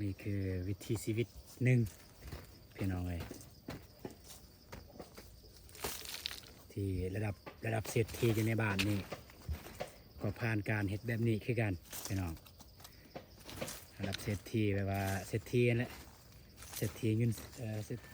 นี่คือวิถีชีวิตหนึ่งพี่น้องเลยที่ระดับเศรษฐีอยู่ในบ้านนี่ก็ผ่านการเฮ็ดแบบนี้คือกันพี่น้องระดับเศรษฐีแบบว่าเศรษฐีนั่นแหละเศรษฐีเงินเศรษฐี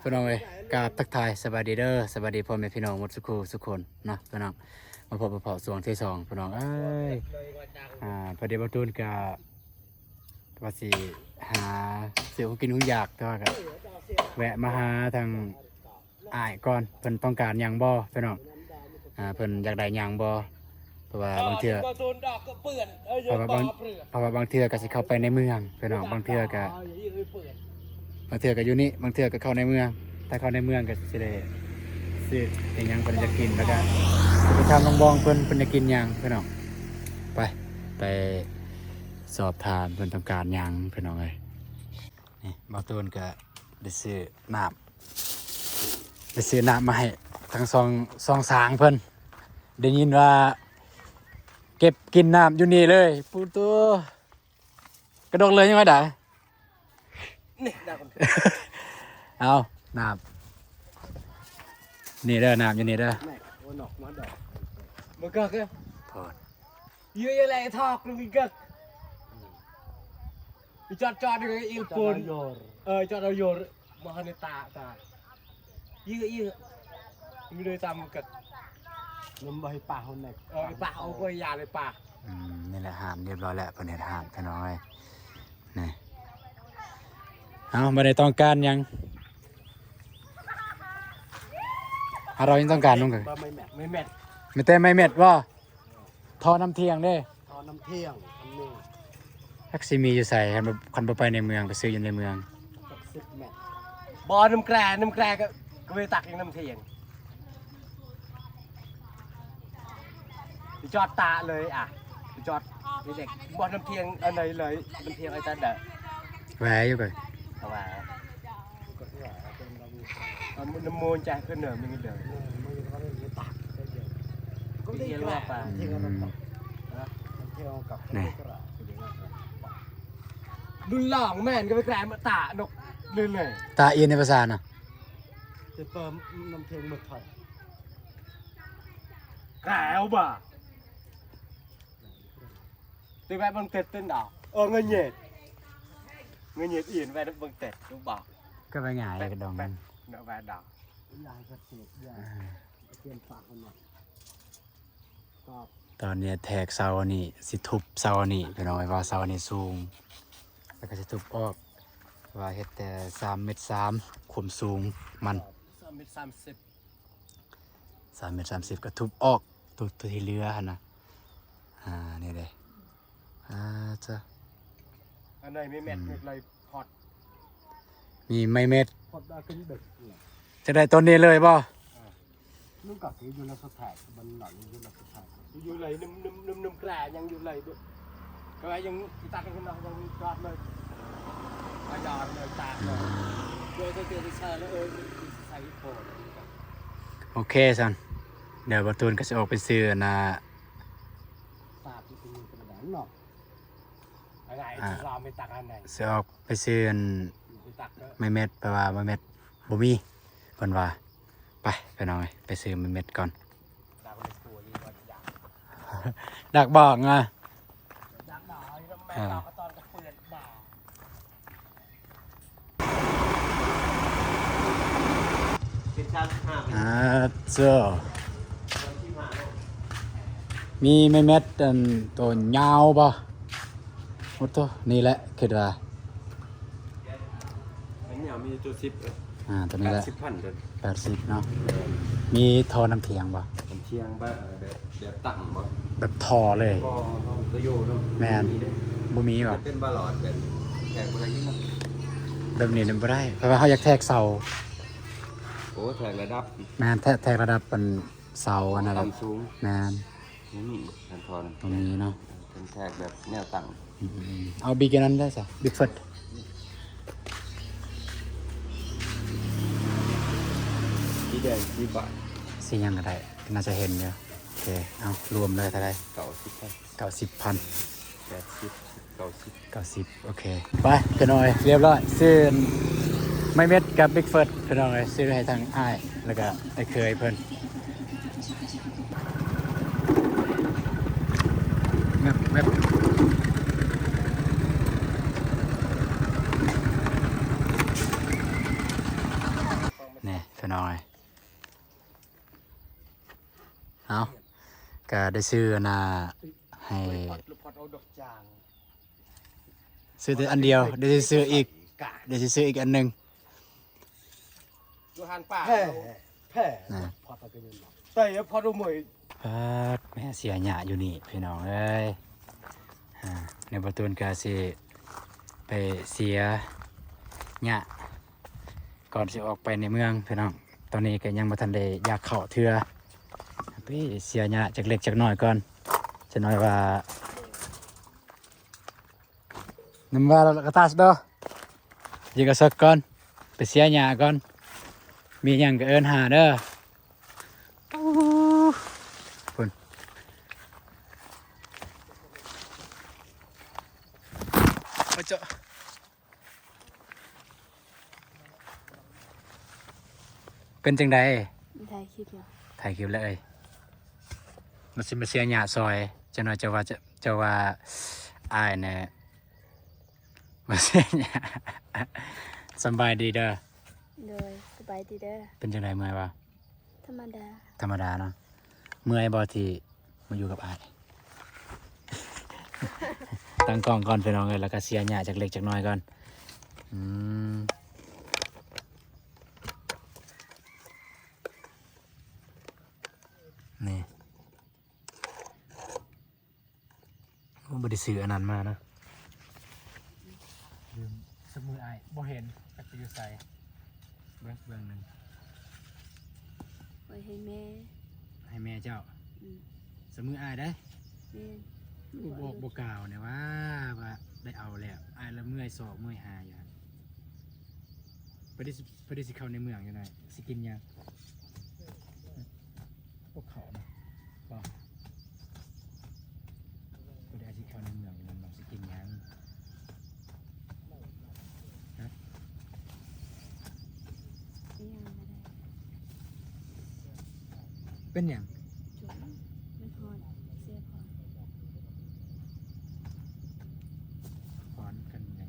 พี่น้องเอ้ยกราบทักทายสวัสดีเด้อสวัสดีพ่อแม่พี่น้องหมดสุขคนเนาะพี่น้องมาพบกับส่วนที่สองพี่น้องเอ้ยพอดีบรรทุนกับว่าสิหาเสี่ยวกินหุ่นอยากแต่ว่าก็แวะมาหาทางอ้ายก่อนเพิ่นต้องการหยังบ่พี่น้องเพิ่นอยากได้หยังบ่เพราะว่าบางเทื่อเพราะว่าบางเทื่อก็สิเข้าไปในเมืองพี่น้องบางเทื่อก็อยู่นี่บางเทื่อก็เข้าในเมืองถ้าเข้าในเมืองก็สิได้ซื้อหยังเพิ่นจะกินแล้วก็ไปทำบองเพิ่นจะกินหยังพี่น้องไปสอบถามเพิ่นต้องการหยังพี่น้องเอ้ยนี่บ่าวตูนก็ได้ซื้อน้ำมาให้ทั้งสองสางเพิ่นได้ยินว่าเก็บกินน้ำอยู่นี่เลยปูตัวกระดกเลยยังไงได้นี่ดาคนเอาน้ำนี่เด้อน้ำอยู่นี่เด้อมันออกมาดอกมันก็พอดยืดอะไรทอกมันก็จอดเลยอีกคนจอดเอาโยนมาในตายืดมีเลยตามมันก็ลมใบป่าคนไหนป่าเอาก็ยาเลยป่านี่แหละห้ามเรียบร้อยแล้วเป็นเหตุห้ามพี่น้อยนี่เอาไม่ได้ต้องการยังเรายังต้องการน้องกันไม่เม็ดไม่เม็ดว่าทอน้ำเที่ยงเด้ทอน้ำเที่ยงอันนี้แท็กซี่มีอยู่ใส่คันไปในเมืองไปซื้ออยู่ในเมืองบอน้ำแกรก็ไปตักอย่างน้ำเที่ยงจอดตาเลยจอดเด็กบอน้ำเที่ยงอันไหนเลยน้ำเที่ยงไอ้ตาเด้อแหวอยู่เลยแหวน้ำมูลใจขึ้นเหนือมันเดือดก็เที่ยวว่าป่ะเที่ยวกับดุลหลองแม่นก็ไปแกรมาตานกเลยตาเอียนในภาษาน่ะจะเติมน้ำเทียงหมดถอยแกวบ่ตีแม่บังเต็ดเต้นดอกเงินเหยียดเอียนแม่บังเต็ดลูกบอกก็ไปง่ายกระดองมันเนาะแม่ดอกลายกระเสียดเตรียมปากกันหน่อยตอนนี้แทกเสานี่สิทุบเสานี่พี่น้องว่าเสานี่สูงแล้วก็สิทุบออกว่าเฮ็ดแต่3 เมตร ความสูงมัน3 เมตร 30 3 เมตร 30ก็ทุบออกตัวที่เหลือหั่นน่ะนี่เลยจ้ะอันไหนไม่เม็ดเลยพอดมีไม่เม็ดพอดได้ขึ้นเด็กจะได้ต้นนี้เลยป่ะลูกกับอยู่ในสถานมันหนังอยู่ในสถานอยู่เลยนุ่มแกร่ยังอยู่เลยด้วยก็ยังตัดกันขึ้นมายังจอดเลยยอดเลยตากเลยโดยตัวที่ใช้แล้วใส่โผล่โอเคสันเดี๋ยวประตูนก็จะออกไปซื้อนะตากที่เป็นกระดานหนอกอะไรเราไม่ตักอันไหนจะออกไปซื้อไม่เม็ดแปลว่าไม่เม็ดบ่มีเพิ่นว่าไปหน่อยไปซื้อไม่เม็ดก่อนดักบอกไงเจ้ามีไม่เม็ดตัวยาวป่ะหมดตัวนี่แหละคิดว่ามีตัว10ตัวนี้แหละ80เนาะมีทอน้ำเทียงป่ะน้ำเทียงแบบตั้งป่ะแบบทอเลยแมนบ่มีป่ะเป็นบาลอดแบบแทกอะไรยิ่งแบบนี้นั่นไม่ได้เพราะว่าเขาอยากแทกเสา โอ้แทกระดับ แมนแทกระดับเป็นเสาอันนั้นแหละ ความสูง แมน นี่ทันทอน ตรงนี้เนาะ เป็นแทกแบบแนวตั้ง เอาบิ๊กอันนั้นได้สิบิ๊กเฟิร์ สีแดงสีบาท สียังก็ได้น่าจะเห็นอยู่โอเคเอารวมเลยเท่าไหร 90,000 90,000 80 90 90โอเคไปพี่น้อยเรียบร้อยซื้อไม่เม็ดกับบิ๊กเฟิร์พี่น้อยซื้อให้ทางอ้ายแล้วก็ไอ้เคยเพิ่นแมบนี่พี่น้อยเอาก็ได้ซื้อนะให้ซื้อแต่อันเดียวเดี๋ยวจะซื้ออีกอันหนึ่ง ดูหันป่า แพ้ นะ พอตะกันยังแต่พอดูมวย แม่เสียหยาอยู่นี่พี่น้องเอ้ยในประตูนกาสิไปเสียหยาก่อนสิออกไปในเมืองพี่น้องตอนนี้ก็ยังมาทันได้อยากเข้าเทือไปเสียหยาจากเล็กจากน้อยก่อนจะน้อยว่าน้ำว่าเรากระตาสดอยิงกระสักก่อนไปเสียหยาก่อนมีหยังก็เอินหาเด้อคุณมาเจาะเป็นจังใด ถ่ายคลิปอยู่ ถ่ายคลิปแล้วเอ้ยมันสิมาเสียหยาซอยจะน้อยจะว่าอายเนี่ยมาเสียหยาสำบายดีเด้อ โดยสบายดีเด้อ เป็นจังใดเมื่อยวะ ธรรมดา ธรรมดาเนาะเมื่อยบอที่มาอยู่กับอาย ตั้งกล้องก่อนไปน้องเลยแล้วก็เสียหยาจากเล็กจากน้อยก่อนอืมนี่ผมบไดิซื้ออันนั้นมานะลืมสมืออายบ่เห็นแต่ไปอยู่ใส่เบื้องหนึ่ง ไว้ให้แม่ ให้แม่เจ้า อืม สมืออายได้ แม่ บอกบอกกล่าวเนี่ยว่าได้เอาแล้วอายแล้วเมื่อยศอกเมื่อยหาอยู่หั่นไปได้สิเข้าในเมืองยังไงสิกินยังพวกเขานะก็ไปได้สิเข้าในเมืองอยู่นั่นลองสิกินยัง ยังไม่ได้ เป็นอย่าง จุ่มมันฮอนเสียพอน พอนกันไง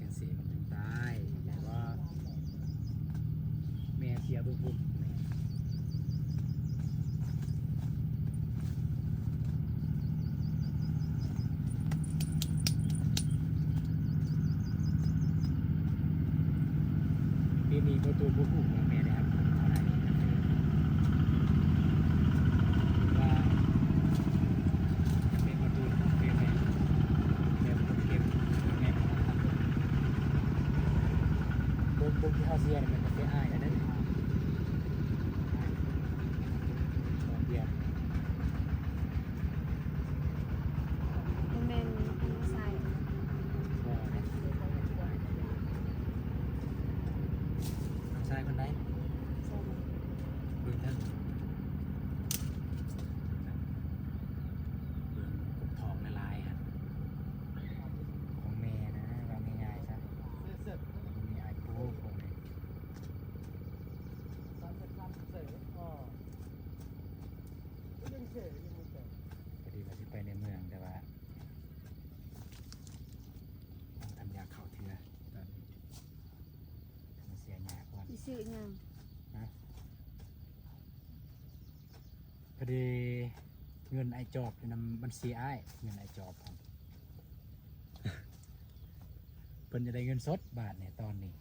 ถึงสีมันถึงตายแต่ว่าแม่เสียบุบบุบปีนี้ประตูบุบบุบแม่ได้ครับเท่าไหร่ว่าเป็นประตูเป็นแม่ประตูเก็บแม่ประตูทำบุบบุบที่เขาเสียมันจะเป็นอ้ายอันนั้นตอนเดียว มันเป็นอันใส่ น้องชายคนไหน ใส่ เบิ่งท่านเบิ่งกบทองละลายครับของแม่นะเราง่ายๆซะมีไอ้ปูของแม่พอดีว่าสิไปในเมืองแต่ว่าต้องทำยาเข่าเถื่อตอนนี้มันเสียหยาก่อน อีซื้อยัง พอดีเงินไอจอบอยู่นำบัญชีไอ้ายเงินไอจอบผมเพิ่นจะได้เงินสดบาทเนี่ยตอนนี้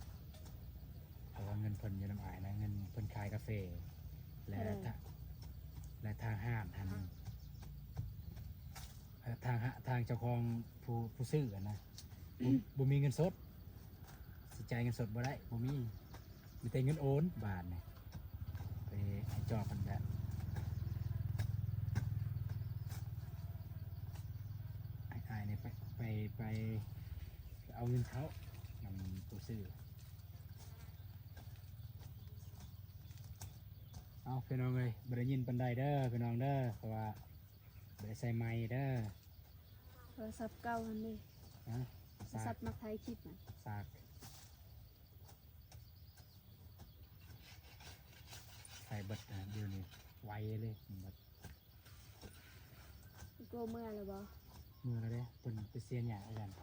เพราะว่าเงินเพิ่นอยู่นำอายนะเงินเพิ่นขายกาแฟและทางห้างทัน ทางเจ้าของผู้ซื้ออะนะบ่มีเงินสดสิจ่ายเงินสดบ่ได้บ่มีแต่เงินโอนบาทนี่ไปให้จอบมันแบบไอ้ายนี่ไปเอาเงินเขานำผู้ซื้อเอาพี่น้องเลยบ่ได้ยินปานใดเด้อพี่น้องเด้อเพราะว่าบ่ได้ใส่ไมค์เด้อ โทรศัพท์เก่าอันนี้ นะ โทรศัพท์มักไทยคลิปน่ะ สากใส่เบิดนะเดี๋ยวนี้ไวเลยเบิด โกเมื่อแล้วบ่ มือแล้วเด้เป็นไปเซียนใหญ่อาจารย์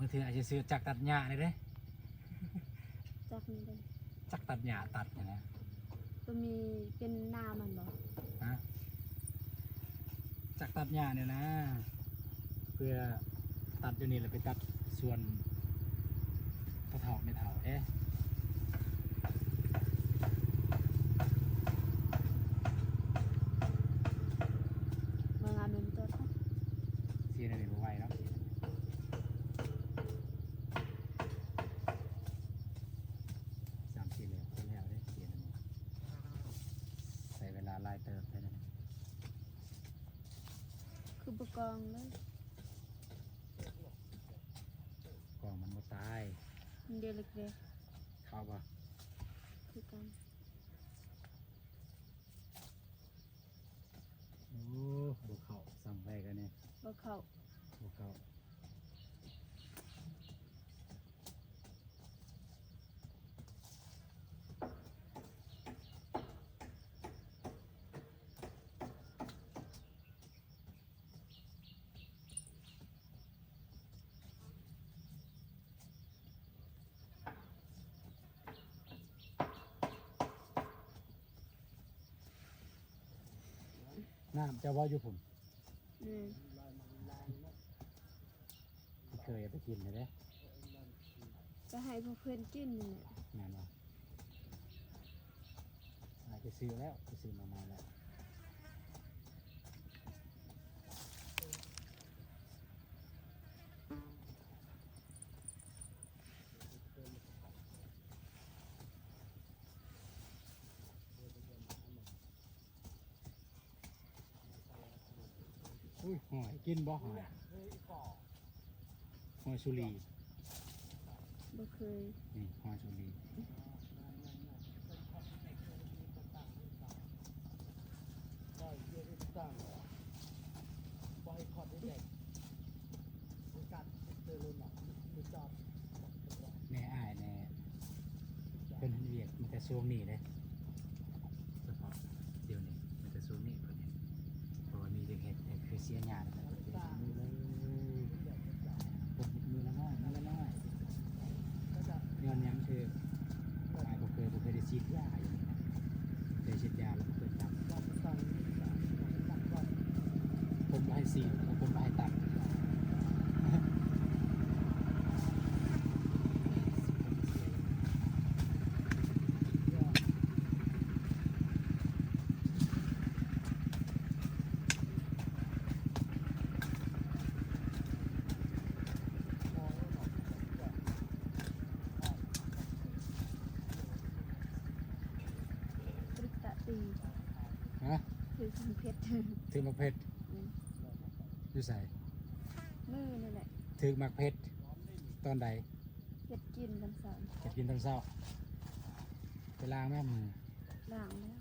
บางทีอาจจะซื้อจักรตัดหญ้าเลยเด้ จักนี่เลย จักรตัดหญ้าตัดเนี่ยนะ ก็มีเป็นหน้ามันบ่ ฮะจักรตัดหญ้าเนี่ยนะ เพื่อตัดอยู่นี่แล้วไปตัดส่วนกระเถาไม่เถาเอ๊ะ บางงานมันตัวเท่า เสียอะไรบ่ไหวแล้ว3-4เหลี่ยมคนแล้วได้เสียแล้วใส่เวลาไล่เติมได้นะ คือบ่กองเลย กล่องมันบ่ตาย มันเดียวเล็ก เข้าป่ะ ๆคือกัน โอ้บ่เข้าซ้ำไปกันเนี่ย บ่เข้า บ่เข้าน้ำจะว่าอยู่ผม อืม เคยเอาไปกินเลยเด้ ก็ให้พวกเพื่อนกินนี่แหละ งานว่าอาจจะซื้อแล้วไปซื้อมาใหม่แล้วอุ้ยหอยกินบ่หอยหอยสุรี บ่เคย นี่หอยสุรีแน่อ้ายแน่เป็นเวียดมันแต่ช่วงนี้เลยเฉพาะเดี๋ยวนี้มันแต่ช่วงนี้เพิ่นเห็นเพราะว่ามีเด็กเห็ดแต่คือเสียงานแต่เด็กมือเลยปวดมือละน้อยมือละน้อยย้อนหยังคืออ้ายบ่เคยได้ฉีดยาอย่างนี้นะเคยฉีดยาแล้วบ่เคยตัดผมบ่ให้ฉีดแล้วผมบ่ให้ตัด ตรึกตะตี ฮะ คือสังเพชร ถือมักเพชร อืม อยู่ใส่ มือนั่นแหละ ถือมักเพชรตอนใด เฮ็ดกินกันสอน จะกินตอนเช้าไปล้างแม่มือ ล้างแล้ว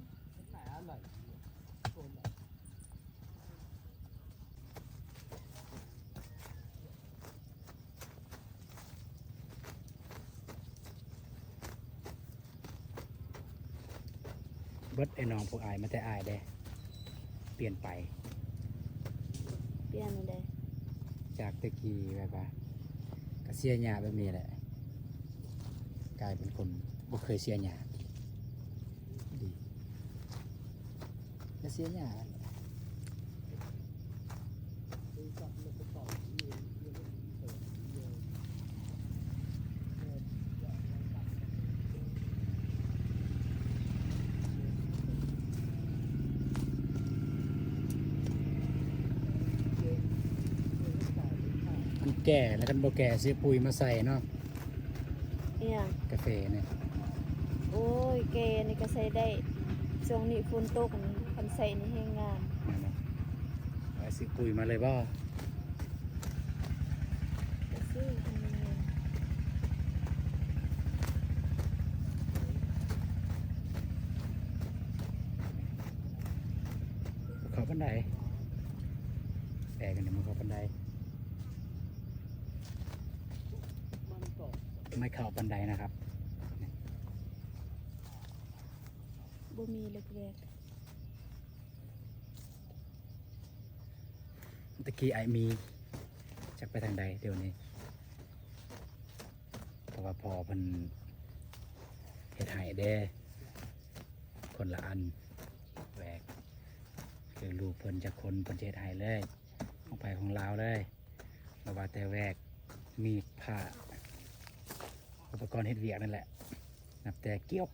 เบิดไอ้น้องพวกอายมาแต่อายเด้เปลี่ยนไป เปลี่ยนเลย จากตะกี้แบบว่ากเสียหญ้าแบบนี้แหละกลายเป็นคนบ่เคยเสียหญ้าดีก็เสียหญ้า แก่แล้วกันบ่แก่ซื้อปุ๋ยมาใส่เนาะ เนี่ย กาแฟเนี่ย โอ้ยแกนี่ก็ใส่ได้ช่วงนี้ฝนตกนี่คันใส่นี่แห้งงาม นั่นเนาะเอาซื้อปุ๋ยมาเลยบ่ ก็ซื้อคนนี้ เขาบันไดแปลกันเดี๋ยวมันเขาบันไดไม่เข้าบันไดนะครับ บ่มีเล็ก ตะกี้ไอมีจักไปทางใดเดี๋ยวนี้เพราะว่าพอเพิ่นเฮ็ดให้เด้คนละอันแหวกคือลูกเพิ่นจะคนเพิ่นสิเฮ็ดให้เลยของไปของลาวเลยบ่ว่าแต่แหวกมีดผ้าอุปกรณ์เฮ็ดเวียกนั่นแหละนับแต่เกี่ยว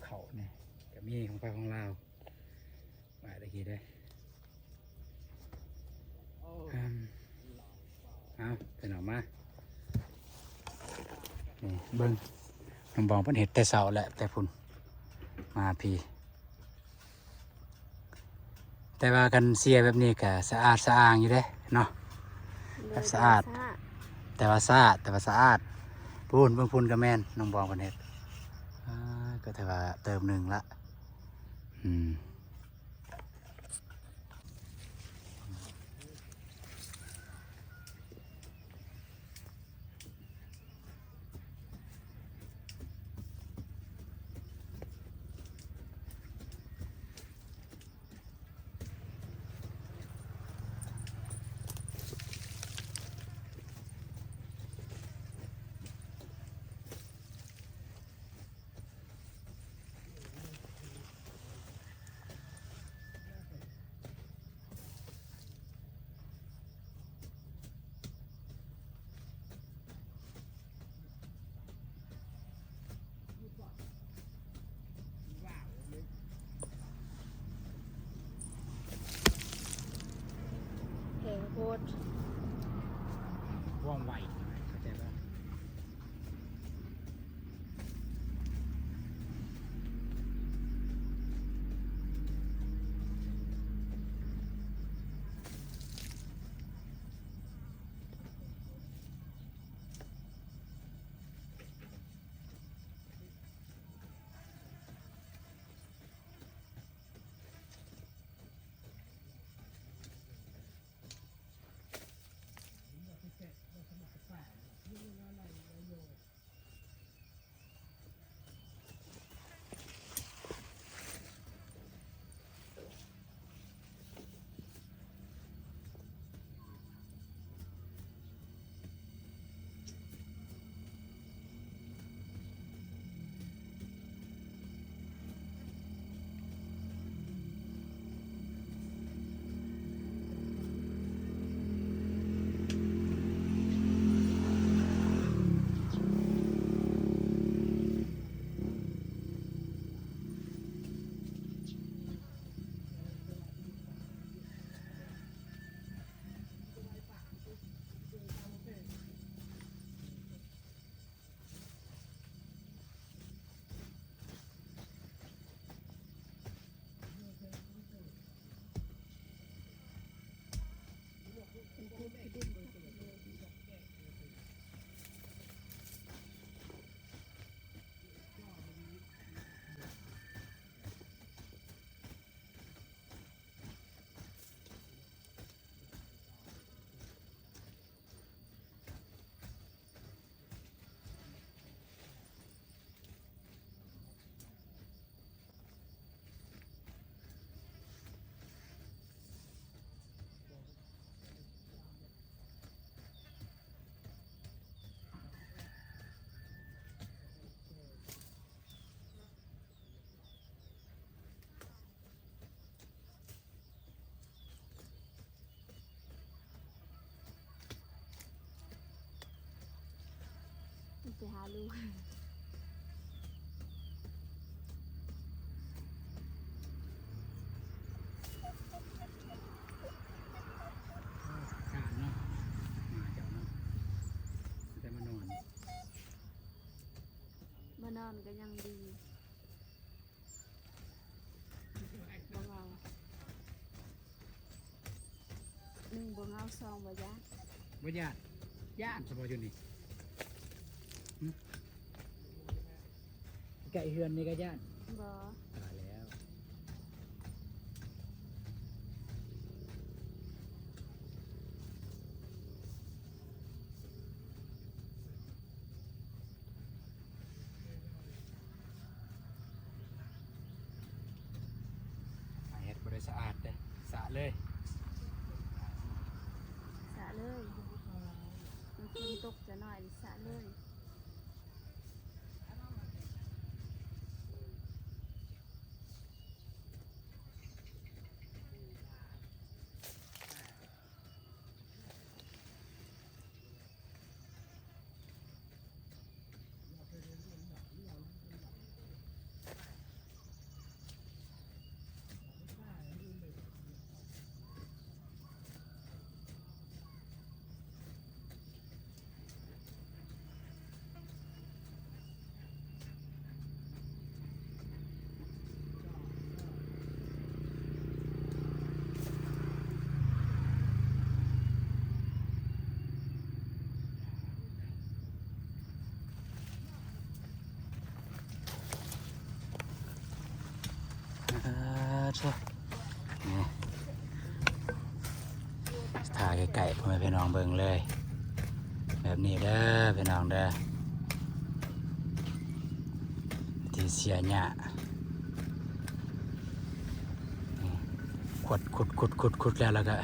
เข่าเนี่ยก็มีของไปของลาวมาตะกี้เด้อ เอาเป็นออกมานี่เบิ้งน้องบองเพิ่นเห็ดแต่เสาแหละแต่พุ่นมาพี่แต่ว่ากันเสียแบบนี้ก็สะอาดสะอ้างอยู่เด้เนาะ ๆเลย สะอาด สะอาด แต่ว่าสะอาดแต่ว่าสะอาดพูนเบิ่งพุ่นก็แม่นน้องบองเพิ่นเฮ็ดก็ถือว่าเติมหนึ่งละอืมแพงโคตร ว่องไวเข้าใจป่ะ ไปหาลูก ขาดเนาะมาจาก อนก็ยังดีบ่เงาหนึ่งบ่เงาสองบ่ยะ บ่ญาติญาติสบอยู่นี่หึไก่เฮือนนี่ก็ญาติ บ่ ตายแล้วเฮ็ดบ่ได้สะอาดเด้สะเลย สะเลยมันฝนตกจะหน่อยสะเลย ใช่นี่ถ่ายไก่พ่อแม่พี่น้องเบิ่งเลย แบบนี้เด้อพี่น้องเด้อที่เสียหญ้าขุดแล้วก็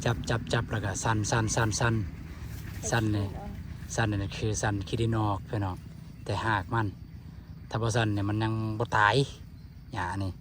จับแล้วก็สั่นนี่สั่นนี่คือสั่นขี้ดินออกพี่น้องแต่หากมันถ้าบ่สั่นเนี่ยมันยังบ่ตายหญ้านี่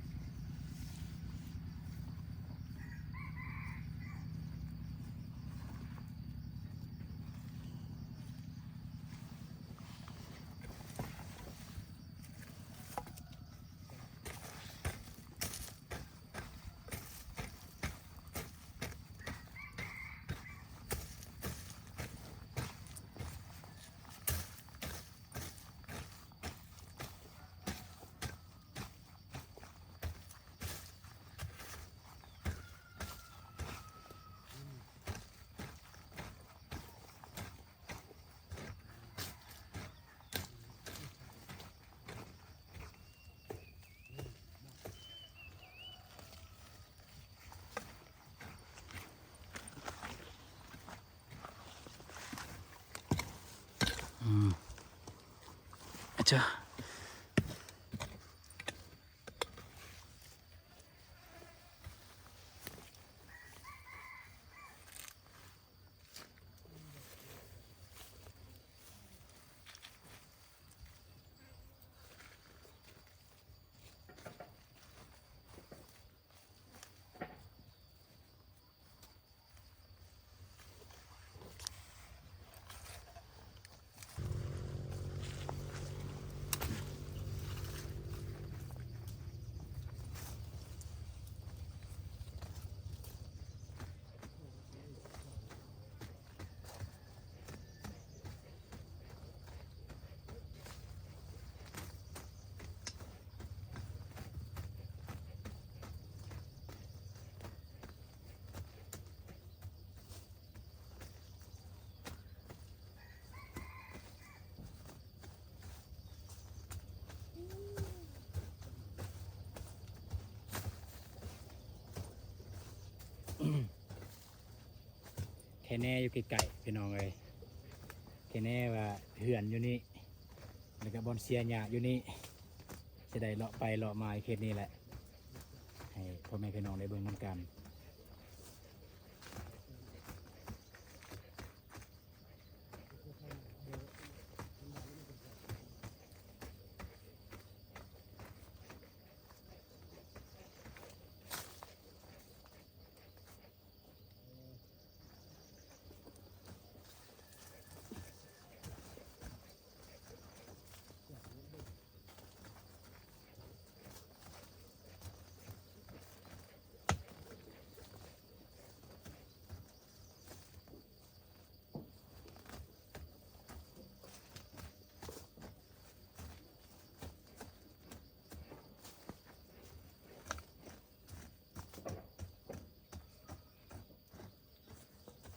อาจารย์แค่แน่อยู่ไกลๆพี่น้องเลยแค่แน่ว่าเหือนอยู่นี่แล้วก็บอนเสียหญ้าอยู่นี่จะได้เลาะไปเลาะมาเขตนี้แหละให้พ่อแม่พี่น้องได้เบิ่งน้ำกัน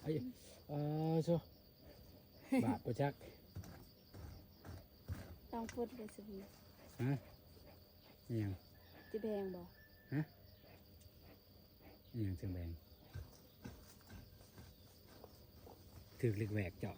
ไอ้โชบาทประจักษ์ ต้องพูดเลยสิ ฮะนี่ยัง จะแพงบ่ นี่ยังจึงแบงถือลึกแหวกเจาะ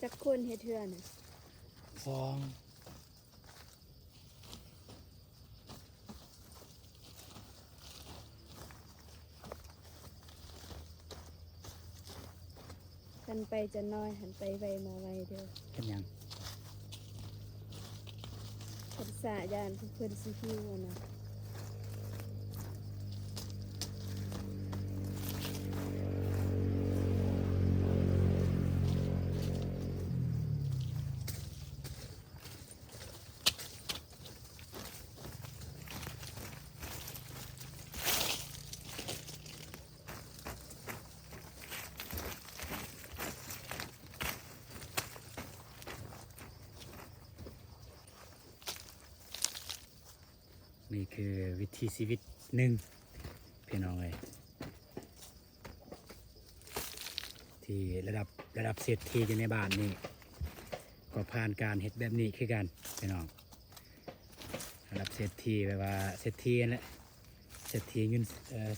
จักคนเฮ็ดเทื่อน่ะ ฟอง หันไปจะน้อยหันไปไวมาไวเด้อ เป็นยัง เพิ่นสะยานเพิ่นสิหิวอะนะ นี่คือวิถีชีวิตหนึ่งพี่น้องเลยที่ระดับเศรษฐีอยู่ในบ้านนี่ก็ผ่านการเฮ็ดแบบนี้คือกันพี่น้องระดับเศรษฐีแบบว่าเศรษฐีนั่นแหละเศรษฐีเงิน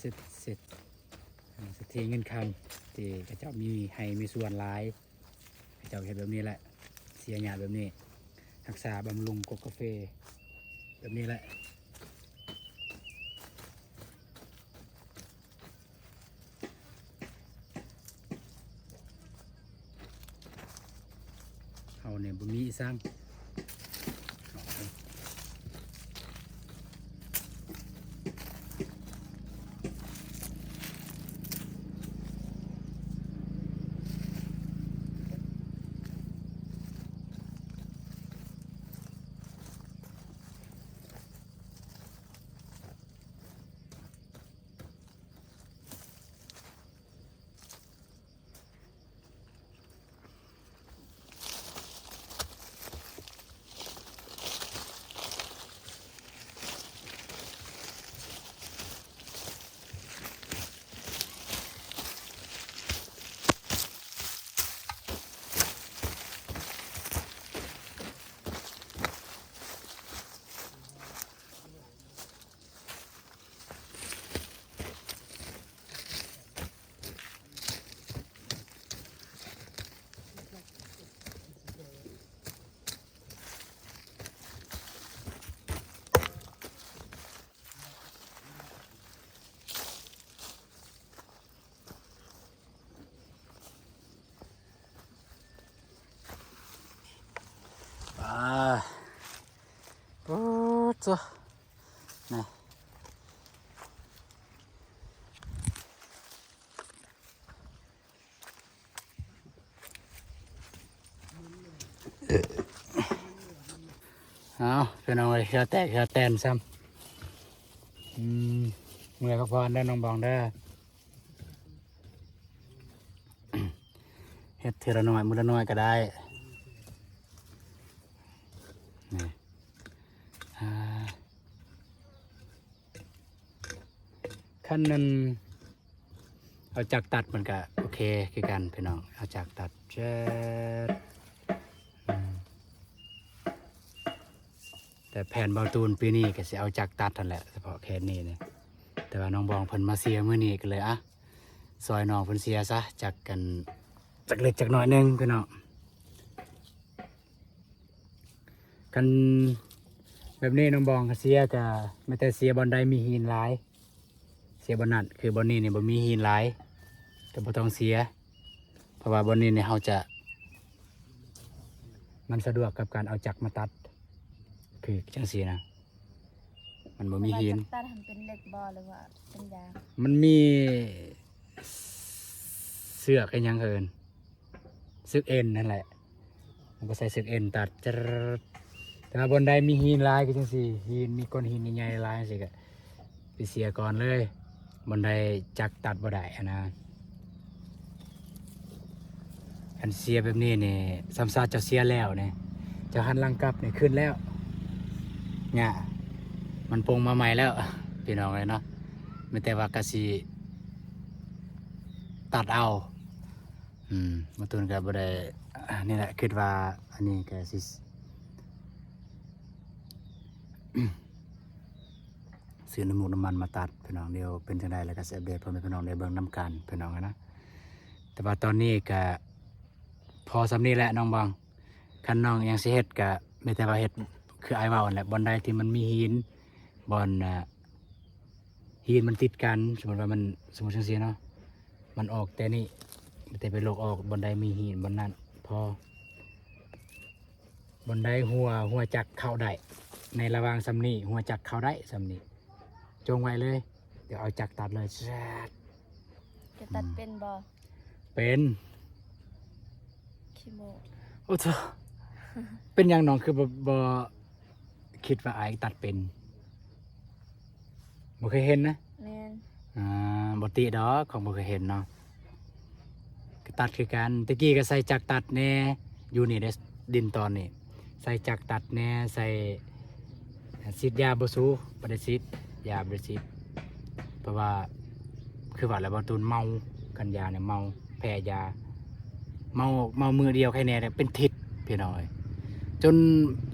เศรษฐีเงินคำที่เขาเจ้ามีให้มีส่วนหลายเขาเจ้าเฮ็ดแบบนี้แหละเสียหยาแบบนี้รักษาบำรุงกกาแฟแบบนี้แหละเขาเนี่ยบ่มีอีสัง โอ้จ้ะนี่เอาเป็นเอาไว้เขียวแตกเขียวแตนซ้ำเมื่อยพักผ่อนได้อน้องบองได้อ เฮ็ดเทละน้อยมื้อละน้อยก็ได้นี่อ่าขั้นนั้นเอาจักรตัดมันก็โอเคคือกันพี่น้องเอาจักรตัดเจ็ดแต่แผ่นเบาตูนปีนี้ก็สิเอาจักรตัดนั่นแหละเฉพาะแค่นี้เนี่ยแต่ว่าน้องบองเพิ่นมาเสียมื้อนี้ก็เลยซอยน้องเพิ่นเสียซะจักกันจักเล็กจักน้อยหนึงพี่น้องกันแบบนี้น้องบองก็เสียก็ไม่แต่เสียบอลใดมีหินหลายเสียบอลนั่นคือบอลนี้เนี่ยบ่มีหินหลายก็บ่ต้องเสียเพราะว่าบอลนี้เนี่ยเราจะมันสะดวกกับการเอาจักรมาตัดคือจังซี่นะมันบ่มีหิน ตัดทำเป็นเหล็กบอหรือว่าเป็นยาง มันมีเสือกไอ้หยังเอินซึกเอ็นนั่นแหละมันก็ใส่ซึกเอ็นตัดจะแต่ว่าบนใดมีหินลายก็จังสี่หินมีก้อนหินใหญ่ๆลายสิก็ไปเสียก่อนเลยบนใดจักตัดบ่ได้อะนะอันเสียแบบนี้เนี่ยซ้ำซากจะเสียแล้วเนี่ยจะหันหลังกลับเนี่ยขึ้นแล้วเนี่ยมันปรุงมาใหม่แล้วพี่น้องเลยเนาะไม่แต่ว่ากะสีตัดเอามาตุนกับบ่ได้นี่แหละคิดว่าอันนี้ก็สิ ซื้อน้ำมูกน้ำมันมาตัดพี่น้องเดียวเป็นจังไดแล้วก็สิอัปเดตพ่อแม่พี่น้องได้เบิ่งนํกันพี่น้องนะแต่ว่าตอนนี้ก็พอสำนี้แหละน้องบางคันน้องยังสิเฮ็ดก็ไม่แต่ว่าเฮ็ดคืออ้ายเว้านั่นแหละบ่อนใดที่มันมีหินบ่อนหินมันติดกันสมมติว่ามันสมมติจังซี่เนาะมันออกแต่นี่แต่ไปโลกออกบนใดมีหินบนนั้นพอบนใดหัวจักเข้าได้ในระหว่างสำนีหัวจักเข้าได้สำนีจงไว้เลยเดี๋ยวเอาจักตัดเลยแซ่ด จะตัดเป็นบอ เป็น ขี้โม โอ้เธอ เป็นอย่างน้องคือบ่คิดว่าไอ้ตัดเป็นบ่เคยเห็นนะ แมน บ่ติดอกของบ่เคยเห็นเนาะก็ตัดคือกันตะกี้ก็ใส่จักรตัดแน่อยู่นี่ได้ดินตอนนี้ใส่จักรตัดแน่ใส่ฉีดยาบ่สูบ่ได้ฉีดยาบ่ได้ฉีดเพราะว่าคือว่าแล้วบ่ตูนเมากันยาเนี่ยเมาแพ้ยาเมามือเดียวแค่นี้เนี่ยเป็นทิศพี่น้อยจน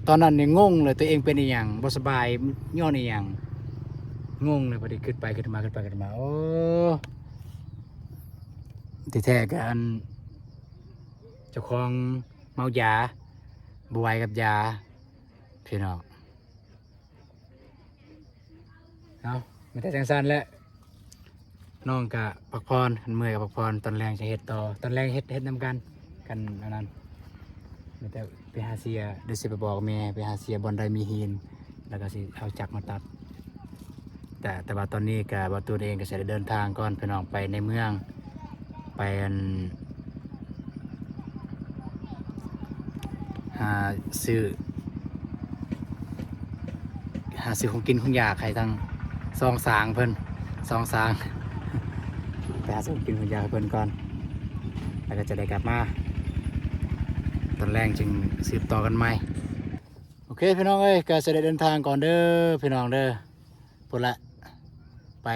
ตอนนั้นเนี่ยงงเลยตัวเองเป็นอีหยังบ่สบายย้อนอีหยังงงเลยพอดีขึ้นไปโอ้ที่แท้กันเจ้าของเมายาบไหวกับยาพี่น้องเอาไม่แต่จังสันแล้วน้องกะพักผ่อนเมื่อยกับพักผ่อนตอนแรงจะเฮ็ดต่อตอนแรงเฮ็ดนำกันอันนั้นไม่แต่ไปหาเสียเดี๋ยวสิไปบอกแม่ไปหาเสียบอลใดมีหินแล้วก็สิเอาจักรมาตัดแต่ว่าตอนนี้กับบอตูนเองก็จะเดินทางก่อนพี่น้องไปในเมืองไปหาซื้อของกินของอยากใครทั้งซองสางเพิ่นซองสางไปหาซื้อของกินของอยากให้เพิ่นก่อนแล้วก็จะได้กลับมาตอนแรกจึงสืบต่อกันใหม่โอเคพี่น้องเอ้ยก็จะได้เดินทางก่อนเด้อพี่น้องเด้อพูดละไป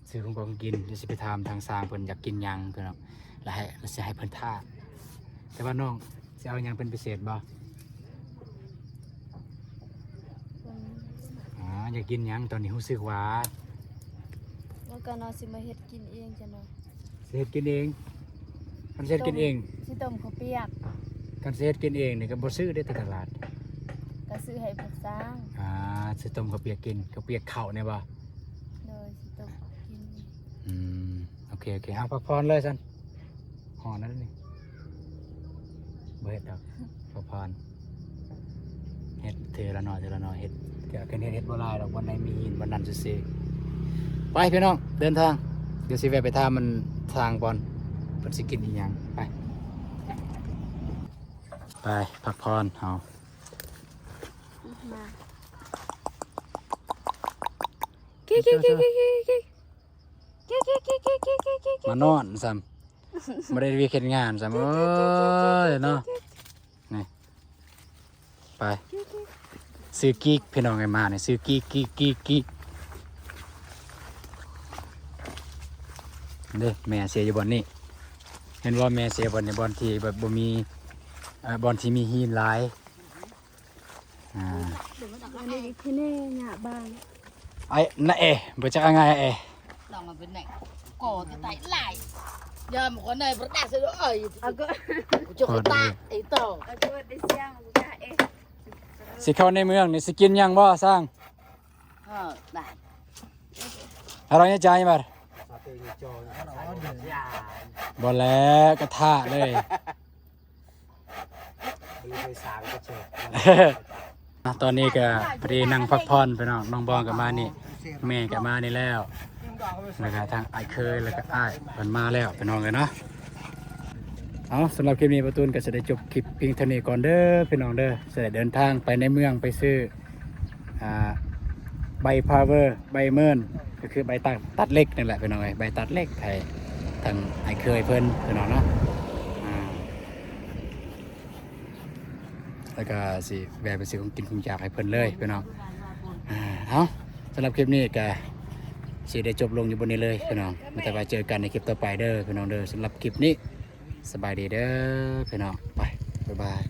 ซื้อของกินจะสิไปทำทางสร้างเพิ่นอยากกินหยังพี่น้องแล้วสิให้เพิ่นท่าแต่ว่าน้องสิเอาหยังเป็นพิเศษบ่อยากกินหยังตอนนี้รู้สึกว่า ว่าก็นอสิมาเฮ็ดกินเองจ้ะเนาะ สิเฮ็ดกินเองคันสิเฮ็ดกินเอง สิต้มข้าวเปียก คันสิเฮ็ดกินเองนี่ก็บ่ซื้อได้แต่ตลาด ก็ซื้อให้พวกสร้าง สิต้มข้าวเปียกกินข้าวเปียกข้าวเนี่ยบ่ โดยสิต้มกิน โอเคเอาพักผ่อนเลยซั่นห่อนั้นนี่บ่เฮ็ดดอกพักผ่อนเฮ็ด เทละหน่อยเฮ็ดเกี่ยวกับเฮ็ดบ่หลายดอกวันไหนมีหินวันนั้นซื่อๆไปพี่น้องเดินทางเดี๋ยวสิแวะไปถามมันทางบอลเพิ่นสิกินอีหยังไปพักผ่อนเฮา มาเก๊กๆๆๆๆๆๆๆๆๆๆๆ มานอนซ้ำบ่ได้เวียกเฮ็ดงานซ้ำโอ้ยเนาะนี่ไปซื้อกิ๊กพี่น้องไอ้มาเนี่ยซื้อกิ๊กเด้แม่เสียอยู่บ่อนนี่เห็นว่าแม่เสียบ่อนในบ่อนที่แบบบ่มีบ่อนที่มีหินหลายอันนี้ที่แน่หน้าบ้าน ไอ้น่ะบ่จักว่าไงเอ lòng mà bên này cổ thì tay lại giờ một con này vẫn đạt sự ở cho người ta ấy tổ เอาตัวได้เสียงบ่ได้ สิเข้าในเมืองนี่สิกินหยังบ่สร้าง này อะไรเนี่ยใจบัด สาเตยจอ บ่แล้วกระทะเลย มีไปสางก็เชิญ ตอนนี้ก็พอดีนั่งพักผ่อนไปน้องบองก็มานี่แม่ก็มานี่แล้วแล้วก็ทางไอ้ายเคยแล้วก็อ้ายเพิ่นมาแล้วไปน้องเลยเนาะเอาสำหรับคลิปนี้ประตูนก็จะได้จบคลิปเพียงเท่านี้ก่อนเด้อพี่น้องเด้อจะได้เดินทางไปในเมืองไปซื้อใบพาวเวอร์ใบเมินก็คือใบตัดเล็กนั่นแหละพี่น้องเอ้ยใบตัดเล็กให้ทางไอ้ายเคยเพิ่นพี่น้องเนาะแล้วก็สิแวะไปซื้อของกินของอยากให้เพิ่นเลยพี่น้องเอาสำหรับคลิปนี้ก็สิได้จบลงอยู่บนนี้เลยพี่น้องมาแต่ว่าเจอกันในคลิปต่อไปเด้อพี่น้องเด้อสำหรับคลิปนี้สบายดีเด้อพี่น้องไปบ๊ายบาย